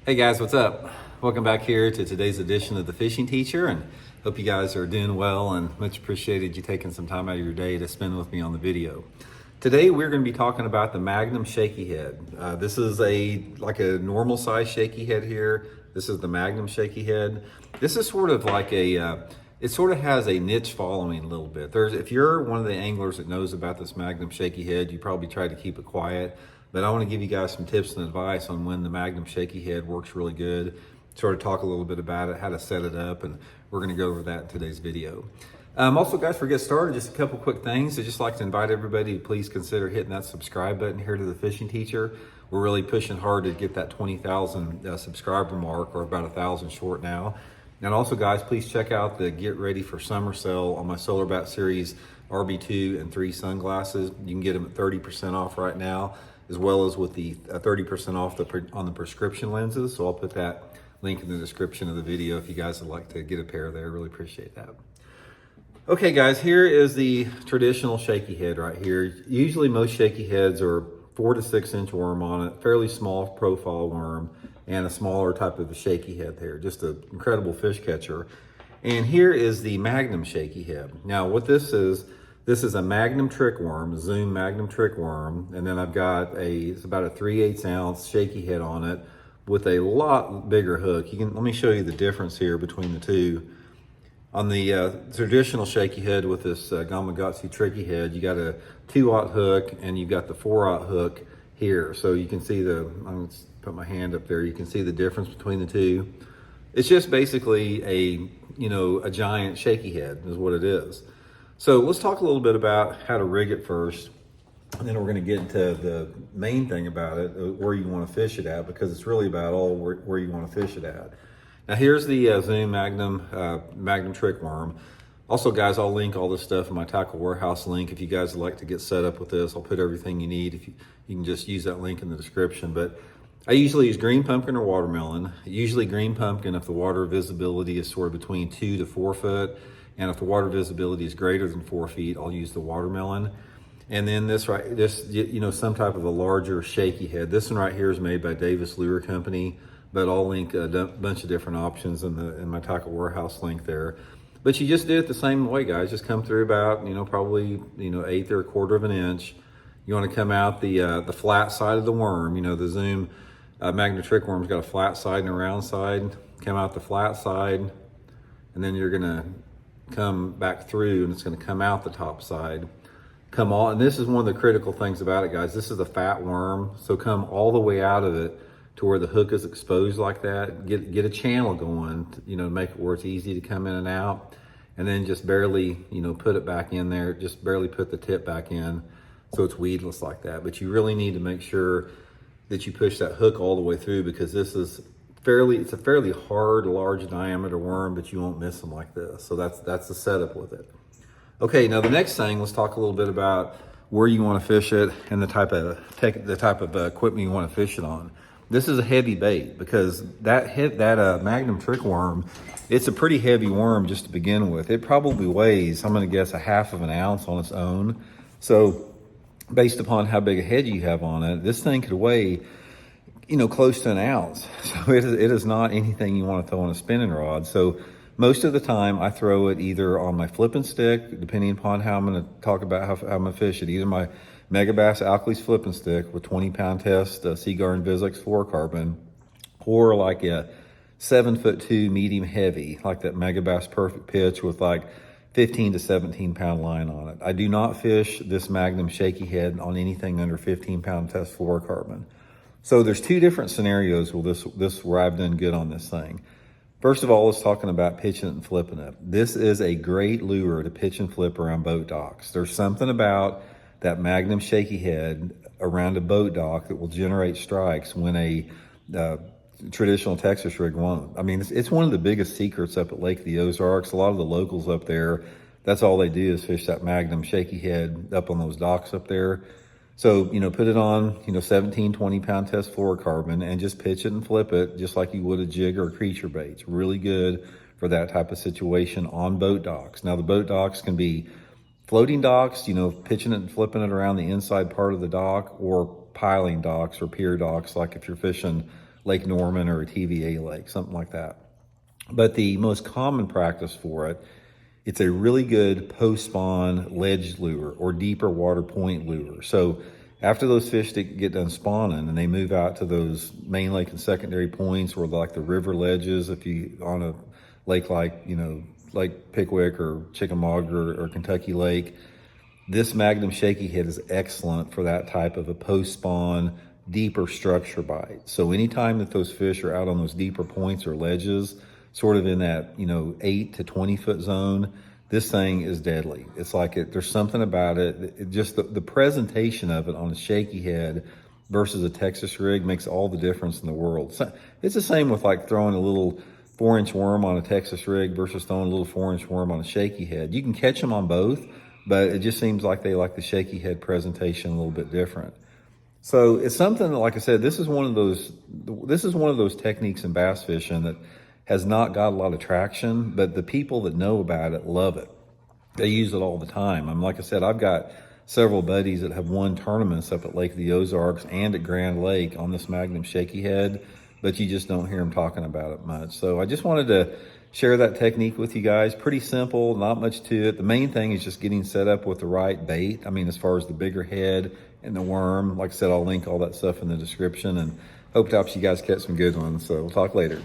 Hey guys, what's up? Welcome back here to today's edition of The Fishing Teacher, and hope you guys are doing well and much appreciated you taking some time out of your day to spend with me on the video. Today we're going to be talking about the MAGNUM Shaky Head. This is like a normal size shaky head here. This is the MAGNUM Shaky Head. This is sort of like it sort of has a niche following a little bit. If you're one of the anglers that knows about this MAGNUM Shaky Head, you probably try to keep it quiet. But I want to give you guys some tips and advice on when the MAGNUM Shaky Head works really good. Sort of talk a little bit about it, how to set it up, and we're going to go over that in today's video. Also, guys, before we get started, just a couple quick things. I'd just like to invite everybody to please consider hitting that subscribe button here to The Fishing Teacher. We're really pushing hard to get that 20,000 subscriber mark. We're about 1,000 short now. And also, guys, please check out the Get Ready for Summer sale on my Solar Bat Series RB2 and 3 sunglasses. You can get them at 30% off right now, as well as with the 30% off on the prescription lenses. So I'll put that link in the description of the video if you guys would like to get a pair there. Really appreciate that. Okay guys, here is the traditional shaky head right here. Usually most shaky heads are 4 to 6 inch worm on it, fairly small profile worm, and a smaller type of a shaky head there. Just an incredible fish catcher. And here is the MAGNUM Shaky Head. Now what this is a Magnum trick worm, a Zoom Magnum trick worm, and then I've got it's about a 3/8 ounce shaky head on it with a lot bigger hook. Let me show you the difference here between the two. On the traditional shaky head with this Gamakatsu tricky head, you got a 2/0 hook and you've got the 4/0 hook here. So you can see I'm gonna put my hand up there. You can see the difference between the two. It's just basically a giant shaky head is what it is. So let's talk a little bit about how to rig it first, and then we're going to get into the main thing about it, where you want to fish it at, because it's really about where you want to fish it at. Now here's the Zoom Magnum trick worm. Also, guys, I'll link all this stuff in my Tackle Warehouse link. If you guys would like to get set up with this, I'll put everything you need. If you can just use that link in the description. But I usually use green pumpkin or watermelon. Usually green pumpkin if the water visibility is sort of between 2 to 4 foot. And if the water visibility is greater than 4 feet, I'll use the watermelon. And then this some type of a larger shaky head. This one right here is made by Davis Lure Company, but I'll link a bunch of different options in my Tackle Warehouse link there. But you just do it the same way, guys. Just come through about, probably, 1/8 or 1/4 of an inch. You want to come out the flat side of the worm. The Zoom Magnum Trick Worm's got a flat side and a round side. Come out the flat side, and then you're gonna come back through, and it's going to come out the top side. Come all, and this is one of the critical things about it, guys. This is a fat worm, so come all the way out of it to where the hook is exposed like that. Get a channel going, to make it where it's easy to come in and out, and then just barely, put it back in there. Just barely put the tip back in, so it's weedless like that. But you really need to make sure that you push that hook all the way through, because it's a fairly hard, large diameter worm, but you won't miss them like this. So that's the setup with it. Okay, now the next thing, let's talk a little bit about where you want to fish it and the type of equipment you want to fish it on. This is a heavy bait, because that Magnum trick worm, it's a pretty heavy worm just to begin with. It probably weighs, I'm going to guess, 1/2 ounce on its own. So based upon how big a head you have on it, this thing could weigh close to 1 ounce. So it is not anything you want to throw on a spinning rod. So most of the time I throw it either on my flipping stick, depending upon how I'm going to talk about how I'm going to fish it, either my Megabass Alkalies flipping stick with 20-pound test Seaguar Invisics fluorocarbon, or like a 7'2" medium heavy, like that Megabass Perfect Pitch with like 15 to 17 pound line on it. I do not fish this MAGNUM Shaky Head on anything under 15-pound test fluorocarbon. So there's two different scenarios where I've done good on this thing. First of all, let's talking about pitching it and flipping it. This is a great lure to pitch and flip around boat docks. There's something about that MAGNUM Shaky Head around a boat dock that will generate strikes when a traditional Texas rig won't. I mean, it's one of the biggest secrets up at Lake of the Ozarks. A lot of the locals up there, that's all they do is fish that MAGNUM Shaky Head up on those docks up there. So, put it on, 17, 20-pound test fluorocarbon and just pitch it and flip it just like you would a jig or a creature bait. It's really good for that type of situation on boat docks. Now, the boat docks can be floating docks, pitching it and flipping it around the inside part of the dock, or piling docks or pier docks, like if you're fishing Lake Norman or a TVA lake, something like that. But the most common practice for it, it's a really good post-spawn ledge lure or deeper water point lure. So after those fish get done spawning and they move out to those main lake and secondary points where like the river ledges, if you on a lake like, Lake Pickwick or Chickamauga or Kentucky Lake, this MAGNUM Shaky Head is excellent for that type of a post-spawn, deeper structure bite. So anytime that those fish are out on those deeper points or ledges, sort of in that, 8 to 20 foot zone, this thing is deadly. It's like there's something about it. Just the presentation of it on a Shaky Head versus a Texas rig makes all the difference in the world. So it's the same with like throwing a little 4-inch worm on a Texas rig versus throwing a little 4-inch worm on a Shaky Head. You can catch them on both, but it just seems like they like the Shaky Head presentation a little bit different. So it's something that, like I said, this is one of those techniques in bass fishing that has not got a lot of traction, but the people that know about it love it. They use it all the time. Like I said, I've got several buddies that have won tournaments up at Lake of the Ozarks and at Grand Lake on this MAGNUM Shaky Head, but you just don't hear them talking about it much. So I just wanted to share that technique with you guys. Pretty simple, not much to it. The main thing is just getting set up with the right bait. As far as the bigger head and the worm, like I said, I'll link all that stuff in the description, and hope to help you guys catch some good ones. So we'll talk later.